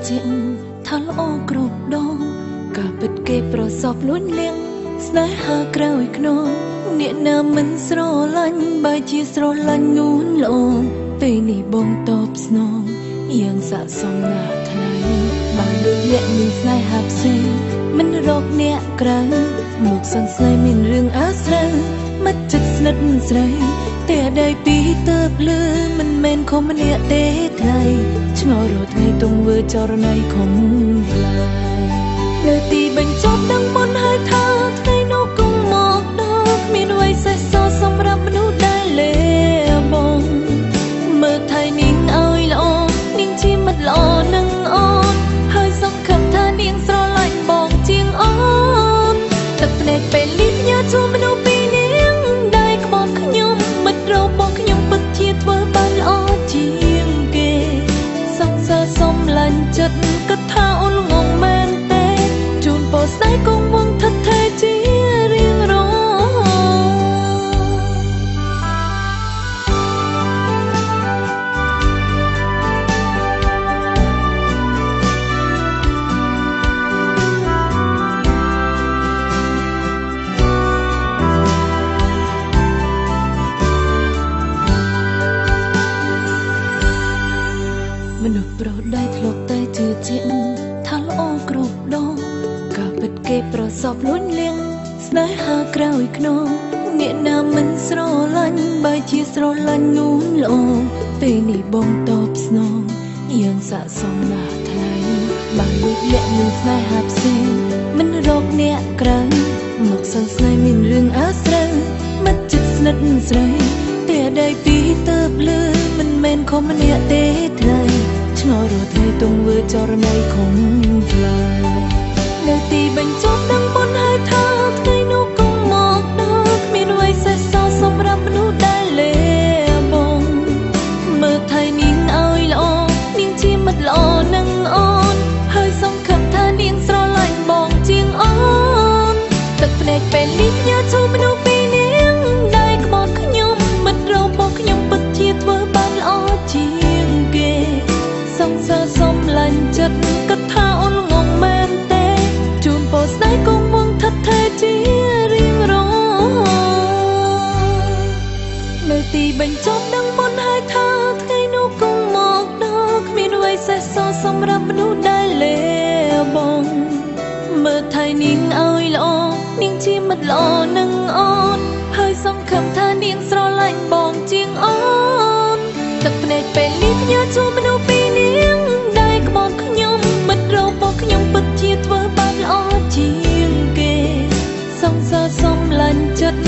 ជាក់ថាល្អគ្រប់ដងការពិតគេប្រសពលួនលៀងស្នេហាក្រោយខ្នងអ្នកណាមិនស្រឡាញ់បើជាស្រឡាញ់ងូនល្អពេលនេះបងតបស្នងយ៉ាងស័ក្តិសមណាស់ថ្លៃបើដូចអ្នកមានស្នេហាផ្សេងមិនរកអ្នកក្រៅមកសន្ស័យមានរឿងអាស្រូវមកចិត្តស្និទ្ធស្រីតែដៃពីទៅភ្លឺមិនមែនខំម្នាក់ទេថៃឆ្ងល់រត់ថ្ងៃទងវើចរណៃខំផ្លាយនៅទីបញ្ចប់ដឹងមុនហើយថាថ្ងៃនោះគង់មកដល់គ្មានអ្វីសេះសល់សម្រាប់មនុស្សដែលលេបងមើលថៃនាងឲ្យល្អនាងជាមិត្តល្អនឹងអូនហើយសង្ឃឹមថានាងស្រឡាញ់បងជាងអូនទឹកភ្នែកពេលលីផ្ញើជូនមនុស្សពីរនាងដែលក្បត់ខ្ញុំមិត្តរបស់ខ្ញុំពិតជាធ្វើបានល្អជាងគេសង្សារសំឡាញ់ចិត្តគិតថាអូនងងមែនទេជូនពរស្នេហ៍គង់វង្សថិតថេរជារៀងរាល់មនុស្សប្រុសដែលធ្លាប់តែជឿជាក់ថាល្អគ្រប់ដងការពិតគេប្រសពលួនលៀងស្នេហាក្រោយខ្នងអ្នកណាមិនស្រឡាញ់បើជាស្រឡាញ់ងូនល្អពេលនេះបងតបស្នងយ៉ាងស័ក្តិសមណាស់ថ្លៃបើដូចអ្នកមានស្នេហាផ្សេងមិនរកអ្នកក្រៅមកសន្ស័យមានរឿងអាស្រូវមកចិត្តស្និទ្ធស្រីតែដៃពីទៅភ្លឺមិនមែនខំម្នាក់ទេថ្លៃឆ្ងល់រត់ថ្ងៃទងវើចរណៃខំផ្លាយនៅទីបញ្ចប់ដឹងមុនហើយថាថ្ងៃនោះគង់មកដល់គ្មានអ្វីសេះសល់សម្រាប់មនុស្សដែលលេបងមើលថៃនាងឲ្យល្អនាងជាមិត្តល្អនឹងអូនហើយសង្ឃឹមថានាងស្រឡាញ់បងជាងអូនទឹកភ្នែកពេលលីផ្ញើជូនមនុស្សពីរនាងដែលក្បត់ខ្ញុំមិត្តរបស់ខ្ញុំពិតជាធ្វើបានល្អជាងគេសង្សារសំឡាញ់ចិត្តគិតថាអូនងងមែនទេជូនពរស្នេហ៍គង់វង្សថិតថេរជារៀងរាល់នៅទីបញ្ចប់ដឹងមុនហើយថាថ្ងៃនោះគង់មកដល់គ្មានអ្វីសេះសល់សម្រាប់មនុស្សដែលលេបងមើលថៃនាងឲ្យល្អនាងជាមិត្តល្អនឹងអូនហើយសង្ឃឹមថានាងស្រឡាញ់បងជាងអូនទឹកភ្នែកពេលលីផ្ញើជូនមនុស្សពីរនាងដែលក្បត់ខ្ញុំមិត្តរបស់ខ្ញុំពិតជាធ្វើបានល្អជាងគេសង្សារសំឡាញ់ចិត្ត